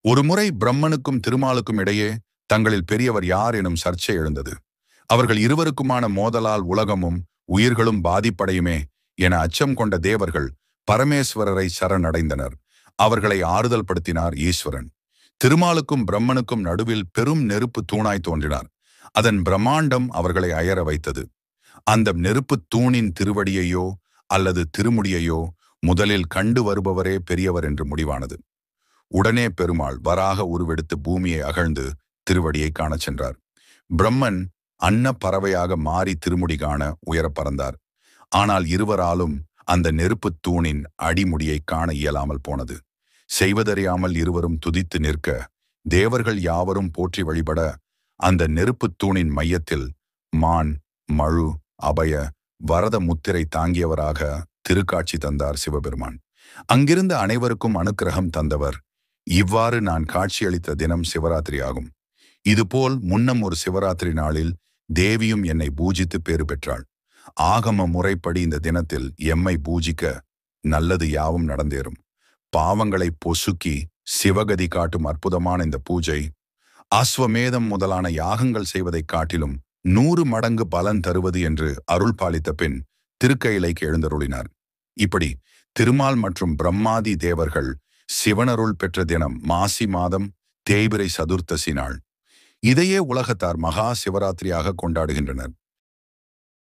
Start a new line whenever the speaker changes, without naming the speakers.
ஒருமுறை பிரம்மனுக்கும் திருமாலுக்கும் இடையே தங்களில் பெரியவர் யார் எனும் சர்ச்சை எழுந்தது. அவர்கள் இருவருக்குமான மோதலால் உலகமும் உயிர்களும் பாதிப்படையுமே என அச்சம் கொண்ட தேவர்கள் பரமேஸ்வரரை சரணடைந்தனர். அவர்களை ஆறுதல் படுத்தினார் ஈஸ்வரன். திருமாலுக்கும் பிரம்மனுக்கும் நடுவில் பெரும் நெருப்பு தூணாய் தோன்றினார். அதன் பிரம்மாண்டம் அவர்களை அயர வைத்தது. அந்த நெருப்பு தூணின் திருவடியையோ அல்லது திருமுடியையோ முதலில் கண்டு வருபவரே பெரியவர் என்று முடிவானது. உடனே பெருமாள் வராக உருவெடுத்து பூமியை அகழ்ந்து திருவடியை காணச் சென்றார். பிரம்மன் அன்ன பறவையாக மாறி திருமுடி காண உயர பறந்தார். ஆனால் இருவராலும் அந்த நெருப்பு தூணின் அடிமுடியை காண இயலாமல் போனது. செய்வதறியாமல் இருவரும் துதித்து நிற்க தேவர்கள் யாவரும் போற்றி வழிபட அந்த நெருப்பு தூணின் மையத்தில் மான், மழு, அபய, வரத முத்திரை தாங்கியவராக திருக்காட்சி தந்தார் சிவபெருமான். அங்கிருந்த அனைவருக்கும் அனுக்கிரகம் தந்தவர். இவ்வாறு நான் காட்சியளித்த தினம் சிவராத்திரி ஆகும். இதுபோல் முன்னம் ஒரு சிவராத்திரி நாளில் தேவியும் என்னை பூஜித்து பேறு பெற்றாள். ஆகம முறைப்படி இந்த தினத்தில் எம்மை பூஜிக்க நல்லது யாவும் நடந்தேறும். பாவங்களை பொசுக்கி சிவகதி காட்டும் அற்புதமான இந்த பூஜை அஸ்வமேதம் முதலான யாகங்கள் செய்வதைக் காட்டிலும் 100 மடங்கு பலன் தருவது என்று அருள் பாலித்த பின் திருக்கையிலைக்கு எழுந்தருளினார். இப்படி திருமால் மற்றும் பிரம்மாதி தேவர்கள் சிவனருள் பெற்ற தினம் மாசி மாதம் தேய்பிறை சதுர்த்தசி நாள். இதையே உலகத்தார் மகா சிவராத்திரியாக கொண்டாடுகின்றனர்.